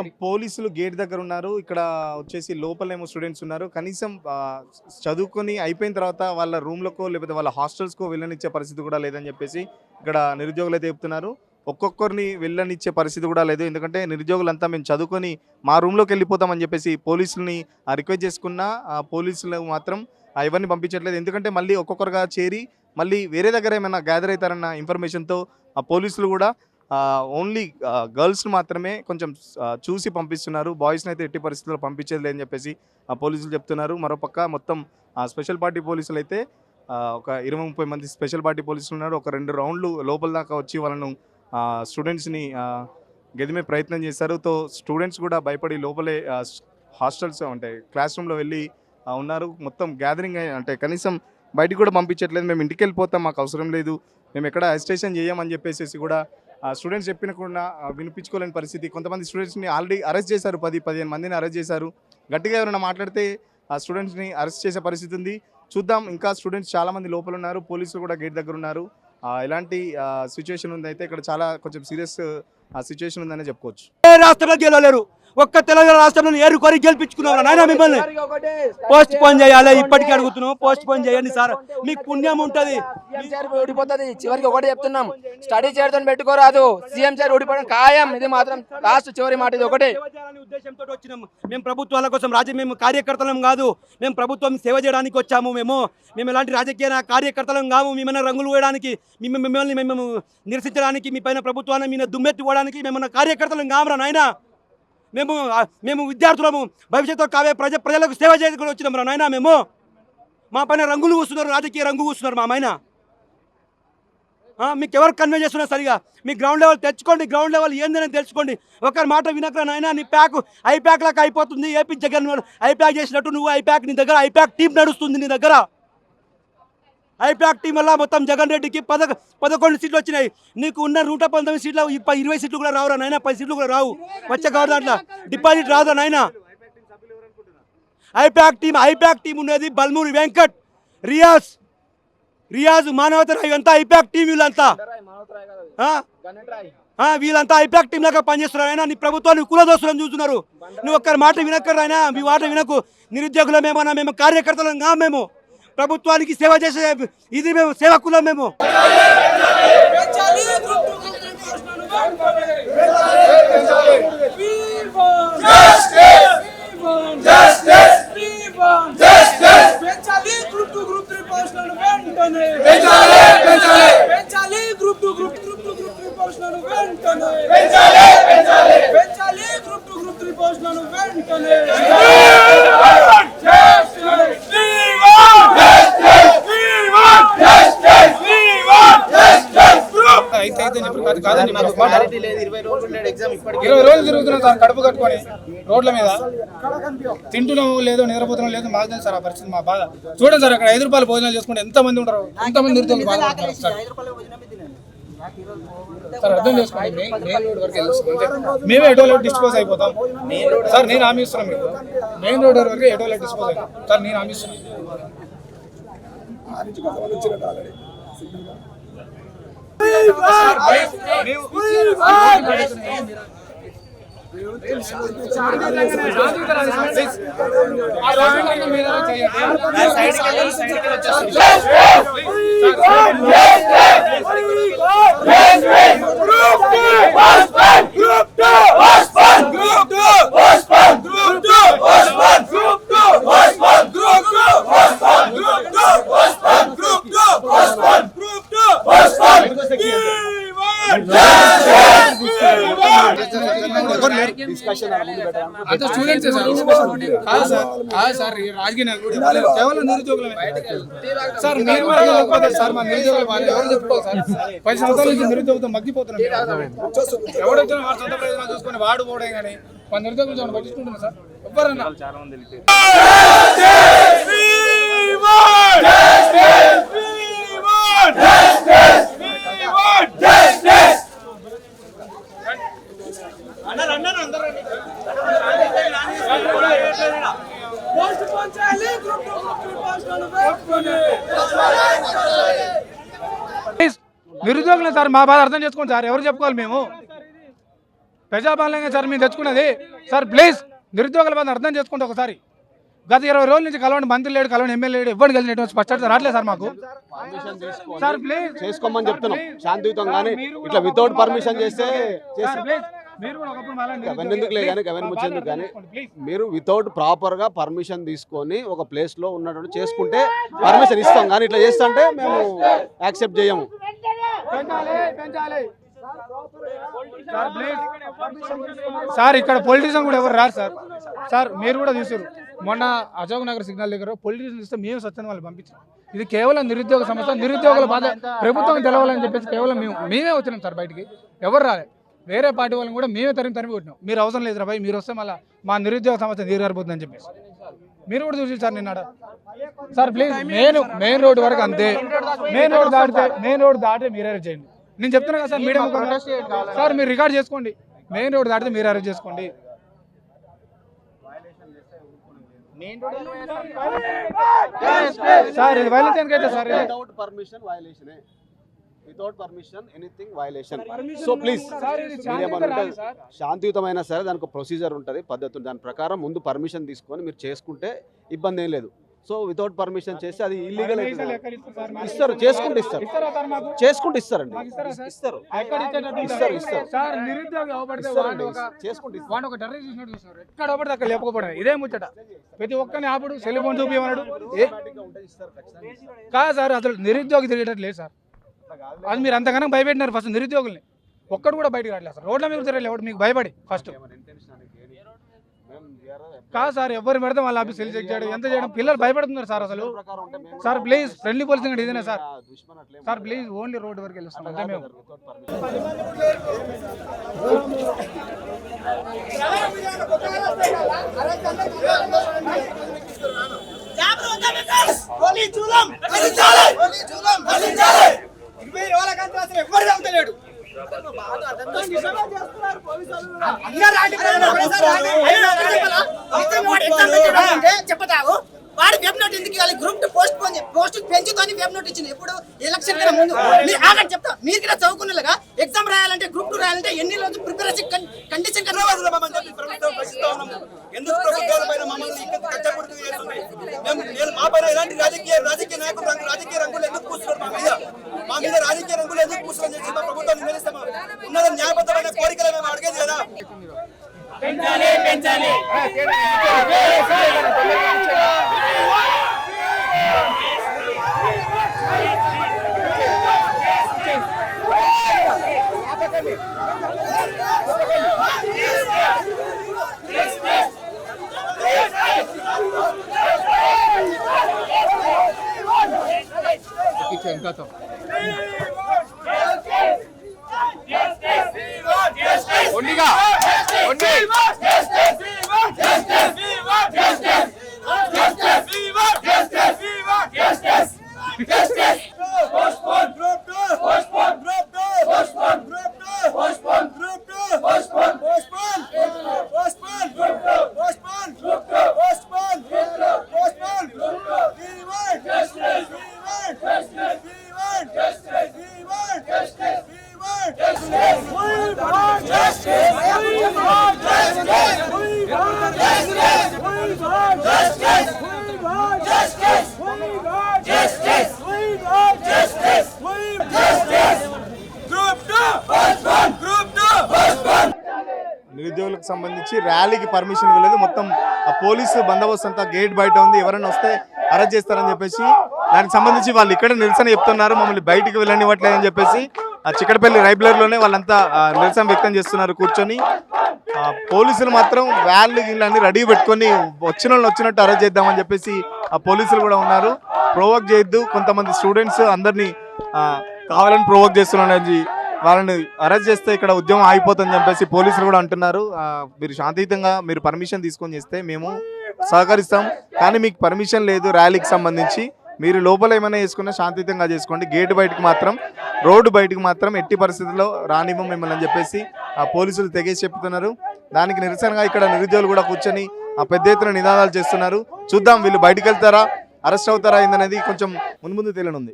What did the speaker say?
మొత్తం పోలీసులు గేట్ దగ్గర ఉన్నారు. ఇక్కడ వచ్చేసి లోపలేమో స్టూడెంట్స్ ఉన్నారు. కనీసం చదువుకొని అయిపోయిన తర్వాత వాళ్ళ రూమ్‌లకో లేకపోతే వాళ్ళ హాస్టల్స్‌కో వెళ్ళనిచ్చే పరిస్థితి కూడా లేదని చెప్పేసి ఇక్కడ నిరుద్యోగులైతే చెప్తున్నారు. ఒక్కొక్కరిని వెళ్ళనిచ్చే పరిస్థితి కూడా లేదు. ఎందుకంటే నిరుద్యోగులంతా మేము చదువుకొని మా రూమ్‌లోకి వెళ్ళిపోతామని చెప్పేసి పోలీసుల్ని రిక్వెస్ట్ చేసుకున్నా పోలీసులు మాత్రం ఎవరిని పంపించట్లేదు. ఎందుకంటే మళ్ళీ ఒక్కొక్కరుగా చేరి మళ్ళీ వేరే దగ్గర ఏమైనా గ్యాదర్ అవుతారన్న ఇన్ఫర్మేషన్‌తో పోలీసులు కూడా ఓన్లీ గర్ల్స్‌ని మాత్రమే కొంచెం చూసి పంపిస్తున్నారు. బాయ్స్‌ని అయితే ఎట్టి పరిస్థితుల్లో పంపించేది లేదని చెప్పేసి పోలీసులు చెప్తున్నారు. మరోపక్క మొత్తం స్పెషల్ పార్టీ పోలీసులైతే ఒక 20-30 మంది స్పెషల్ పార్టీ పోలీసులు ఉన్నారు. ఒక 2 రౌండ్లు లోపల దాకా వచ్చి వాళ్ళను స్టూడెంట్స్‌ని గెదిమే ప్రయత్నం చేశారు. స్టూడెంట్స్ కూడా భయపడి లోపలే హాస్టల్స్ అంటే క్లాస్ రూమ్‌లో వెళ్ళి ఉన్నారు. మొత్తం గ్యాదరింగ్ అంటే కనీసం బయటికి కూడా పంపించట్లేదు. మేము ఇంటికి వెళ్ళిపోతాం, మాకు అవసరం లేదు, మేము ఎక్కడ అజిటేషన్ చేయమని చెప్పేసి కూడా స్టూడెంట్స్ చెప్పిన కూడా వినిపించుకోలేని పరిస్థితి. కొంతమంది స్టూడెంట్స్ని ఆల్రెడీ అరెస్ట్ చేశారు. 10-15 మందిని అరెస్ట్ చేశారు. గట్టిగా ఎవరైనా మాట్లాడితే ఆ స్టూడెంట్స్ని అరెస్ట్ చేసే పరిస్థితి ఉంది. చూద్దాం, ఇంకా స్టూడెంట్స్ చాలామంది లోపల ఉన్నారు. పోలీసులు కూడా గేట్ దగ్గర ఉన్నారు. ఎలాంటి సిచ్యువేషన్ ఉంది అయితే ఇక్కడ చాలా కొంచెం సీరియస్ సిచ్యువేషన్ ఉందనే చెప్పుకోవచ్చు. రాష్ట్రంలో గెలవలేరు. ఒక్క తెలంగాణ రాష్ట్రంలో ఏరు కోరి గెలిపించుకున్నాం నాయన. మిమ్మల్ని పోస్ట్ పోన్ చేయాలి. ఇప్పటికీ అడుగుతున్నాం, పోస్ట్ పోన్ చేయండి సార్, మీకు పుణ్యం ఉంటది. ఓడిపోతుంది. చివరికి ఒకటి చెప్తున్నాం, స్టడీ చేయడంతో పెట్టుకోరాదు. సీఎం సార్ ఓడిపోవడం ఖాయం. ఇది మాత్రం లాస్ట్ చివరి మాట. ఇది ఒకటే ఉద్దేశంతో వచ్చినాం. మేము ప్రభుత్వాల కోసం మేము కార్యకర్తలం కాదు, మేము ప్రభుత్వం సేవ చేయడానికి వచ్చాము. మేము ఎలాంటి రాజకీయ కార్యకర్తలం కాము. మేమైనా రంగులు వేయడానికి, మిమ్మల్ని మేము నిరసించడానికి, మీ పైన ప్రభుత్వాన్ని మీద దుమ్మెత్తిపోవడానికి మేమన్నా కార్యకర్తలం కామరా నాయన. మేము విద్యార్థులము, భవిష్యత్తులో కావే ప్రజలకు సేవ చేయడానికి వచ్చినాం రా నాయన. మేము మా పైన రంగులు కూస్తున్నారు, రాజకీయ రంగు కూస్తున్నారు మా పైన. మీకు ఎవరు కన్వే చేస్తున్నారు సరిగా? మీ గ్రౌండ్ లెవెల్ తెచ్చుకోండి, గ్రౌండ్ లెవెల్ ఏందని తెలుసుకోండి. ఒకరి మాట వినకరా నాయన. నీ ప్యాక్ ఐప్యాక్ లాగా అయిపోతుంది. ఏపీ జగన్ ఐప్యాక్ చేసినట్టు నువ్వు ఐప్యాక్, నీ దగ్గర ఐప్యాక్ టీం నడుస్తుంది. నీ దగ్గర ఐప్యాక్ టీం వల్ల మొత్తం జగన్ రెడ్డికి 11 సీట్లు వచ్చినాయి. నీకు ఉన్న 119 సీట్లు 20 సీట్లు కూడా రావురా నాయన. 10 సీట్లు కూడా రావు. వచ్చే గవర్నమెంట్లో డిపాజిట్ రాదా నాయన. ఐప్యాక్ టీం ఉన్నది బల్మూరి వెంకట్, రియాజ్, మానవతరాయ్, ఇవంతా ఐప్యాక్ టీం. వీళ్ళంతా ఐప్యాక్ టీం లాగా పనిచేస్తున్నారు అయినా. నీ ప్రభుత్వాన్ని కులదోస్తులను చూస్తున్నారు. నువ్వు ఒక్కరి మాట వినక్కరైనా, మీ మాట వినకు. నిరుద్యోగులమేమన్నా, మేము కార్యకర్తలం కా, మేము ప్రభుత్వానికి సేవ చేసే ఇది మేము సేవకులం. మేము కడుపు కట్టుకొని రోడ్ల మీద తింటున్నాం లేదు, నిద్రపోతున్నాం లేదు, మాకు తెలుసు సార్ ఆ పరిస్థితి. మా బాధ చూడండి సార్. అక్కడ 5 రూపాయలు భోజనాలు చేసుకుంటే ఎంతమంది ఉంటారు, ఎంతమంది నిరుద్యోగులు బాధపడుతున్నారు సార్. అర్థం చేసుకోండి. మెయిన్ రోడ్ వరకు వెళ్తాం, మేమే ఎటోలో డిస్పోజ్ అయిపోతాం సార్. నేను హామీ ఇస్తున్నాను మీకు. మెయిన్ రోడ్ వరకు ఎటోలో డిస్పోజ్ అయిపోతాం సార్. నేను హామీ ఇస్తున్నాను. కేవలం నిరుద్యోగులమే సార్. మీరు సార్ మా నిరుద్యోగులు వాళ్ళు ఎవరు చెప్పుకోవాలి సార్. 10 సంవత్సరాల నుంచి నిరుద్యోగులతో మగ్గిపోతున్నాం. ఎవడొచ్చినా వాడు సొంత ప్రయోజనాలు చూసుకొని వాడు పోవడం కానీ మన నిరుద్యోగులు చాలా పట్టించుకుంటున్నాం సార్. ఎవరన్నా చాలా మంది నిరుద్యోగులే సార్. మా బాధ అర్థం చేసుకోండి సార్. ఎవరు చెప్పుకోవాలి? మేము ప్రజాపాలన సార్ మేము తెచ్చుకున్నది. సార్ ప్లీజ్ నిరుద్యోగుల బాధ అర్థం చేసుకుంటే ఒకసారి. గత 20 రోజుల నుంచి కలవండి, మంత్రి లేడు, కలవండి, ఎమ్మెల్యే లేడు, ఎవరు కలిసి స్పష్టత రావట్లేదు సార్ మాకు. సార్ ప్లీజ్ చేసుకోమని చెప్తున్నాం శాంతియుతంగానే. ఇట్లా వితౌట్ పర్మిషన్ చేస్తే అవన్నీ ఎందుకు లేదు కానీ అవన్నీ ముచ్చేందుకు కానీ మీరు వితౌట్ ప్రాపర్గా పర్మిషన్ తీసుకొని ఒక ప్లేస్లో ఉన్నట్టు చేసుకుంటే పర్మిషన్ ఇస్తాం, కానీ ఇట్లా చేస్తా అంటే మేము యాక్సెప్ట్ చేయము. సార్ ఇక్కడ పొలిటీషియన్ కూడా ఎవరు రారు సార్. సార్ మీరు కూడా చూసారు మొన్న అశోక్ నగర్ సిగ్నల్ దగ్గర పొలిటీషియన్ ఇస్తే మేము స్వచ్ఛంద వాళ్ళు పంపించాం. ఇది కేవలం నిరుద్యోగ సమస్య, నిరుద్యోగుల బాధ ప్రభుత్వం తెలవాలని చెప్పేసి కేవలం మేమే వచ్చినాం సార్. బయటికి ఎవరు రాలే, వేరే పార్టీ వాళ్ళని కూడా మేమే తరిమి కొట్టినాం. మీరు అవసరం లేదు రాబాయి, మీరు వస్తే మళ్ళీ మా నిరుద్యోగ సమస్య నీరుగారిపోతుందని చెప్పేసి మీరు కూడా చూసి సార్ నిన్నాడ. సార్ ప్లీజ్ మెయిన్ రోడ్ వరకు అంతే, మెయిన్ రోడ్ దాటితే మీరు అరెస్ట్ చేయండి. నేను చెప్తున్నా కదా సార్ మీడియా ముఖంగా. సార్ మీరు రికార్డ్ చేసుకోండి, మెయిన్ రోడ్ దాటితే మీరు అరెస్ట్ చేసుకోండి. సార్ ఇది వైలేషన్ అయితే సార్ వితౌట్ పర్మిషన్ వైలేషనే, without permission anything violation. So please శాంతియుతమైన సరే దానికి ప్రొసీజర్ ఉంటుంది, పద్ధతి, దాని ప్రకారం ముందు పర్మిషన్ తీసుకొని మీరు చేసుకుంటే ఇబ్బంది ఏం లేదు. సో వితౌట్ పర్మిషన్ చేస్తే అది ఇల్లీగల్ ఇస్తారు, చేసుకుంటే ఇస్తారు, చేసుకుంటే ఇస్తారండి, ఇస్తారు ఎక్కడ లేకపోవడం ఇదే ముచ్చట. ప్రతి ఒక్కరిని ఆపుడు, సెల్ ఫోన్ చూపించమన్నాడు. కాదు సార్ అసలు నిరుద్యోగి తిరిగేటట్టు లేదు సార్. అది మీరు అంతగానో భయపెట్టినారు ఫస్ట్ నిరుద్యోగుల్ని. ఒక్కడు కూడా బయటకు రావట్లేదు సార్. రోడ్ల మీద తిరగలేదు ఎవడు మీకు భయపడి ఫస్ట్. కాదు సార్ ఎవరు పెడితే వాళ్ళ ఆఫీస్ సెల్ చెక్ చేయడం ఎంత చేయడం పిల్లలు భయపడుతున్నారు సార్. అసలు సార్ ప్లీజ్ ఫ్రెండ్లీ పోలీసింగ్ ఇదేనా sir. Sir please only road వరకు వెళ్ళొస్తాం అంతే మేము. చెప్పతావు వాడు వెబ్ నోట్ ఎందుకు ఇవ్వాలి? గ్రూప్ 2 పోస్ట్ పెంచుతోని వెబ్ నోట్ ఇచ్చింది. ఇప్పుడు ఎలక్షన్ కన్నా ముందు మీరు ఆగండి చెప్తా. మీరు కూడా చదువుకునేలాగా ఎగ్జామ్ రాయాలంటే గ్రూప్ 2 రాయాలంటే ఎన్ని రోజులు ప్రిపరేషన్ కండిషన్ ఎందుకు ప్రభుత్వాలపైన మమ్మల్ని కట్టపుడుతూ చేస్తుంది? మా పైన ఎలాంటి రాజకీయ నాయకులు రాజకీయ రంగులు ఎందుకు పూస్తున్నారు? మా మీద రాజకీయ రంగులు ఎందుకు పూస్తున్నారు చెప్పి మా ప్రభుత్వాన్ని నిలదీస్తామా? ఉన్నత న్యాయబద్ధమైన కోరికలు మేము అడిగేది కదా. నిరుద్యోగులకు సంబంధించి ర్యాలీకి పర్మిషన్ ఇవ్వలేదు. మొత్తం ఆ పోలీసు బందోబస్తు అంతా గేట్ బయట ఉంది. ఎవరైనా వస్తే అరెస్ట్ చేస్తారని చెప్పేసి దానికి సంబంధించి వాళ్ళు ఇక్కడ నిరసన చెప్తున్నారు. మమ్మల్ని బయటికి వెళ్ళనివ్వట్లేదని చెప్పేసి ఆ చిక్కడపల్లి లైబ్రరీలోనే వాళ్ళంతా నిరసన వ్యక్తం చేస్తున్నారు కూర్చొని. పోలీసులు మాత్రం వ్యాన్లు గిన్లన్నీ రెడీ పెట్టుకొని వచ్చిన వాళ్ళు వచ్చినట్టు అరెస్ట్ చేద్దామని చెప్పేసి ఆ పోలీసులు కూడా ఉన్నారు. ప్రొవోక్ చేయొద్దు, కొంతమంది స్టూడెంట్స్ అందరినీ కావాలని ప్రొవోక్ చేస్తున్నారని వాళ్ళని అరెస్ట్ చేస్తే ఇక్కడ ఉద్యమం ఆగిపోతుందని చెప్పేసి పోలీసులు కూడా అంటున్నారు. మీరు శాంతియుతంగా మీరు పర్మిషన్ తీసుకొని చేస్తే మేము సహకరిస్తాం, కానీ మీకు పర్మిషన్ లేదు ర్యాలీకి సంబంధించి. మీరు లోపల ఏమైనా చేసుకున్నా శాంతియుతంగా చేసుకోండి, గేట్ బయటకు మాత్రం రోడ్డు బయటకు మాత్రం ఎట్టి పరిస్థితుల్లో రానివ్వం మిమ్మల్ని అని చెప్పేసి ఆ పోలీసులు తెగేసి చెప్తున్నారు. దానికి నిరసనగా ఇక్కడ నిరుద్యోగులు కూడా కూర్చొని పెద్ద ఎత్తున నినాదాలు చేస్తున్నారు. చూద్దాం వీళ్ళు బయటకు వెళ్తారా, అరెస్ట్ అవుతారా ఏందనేది కొంచెం ముందు తేలనుంది.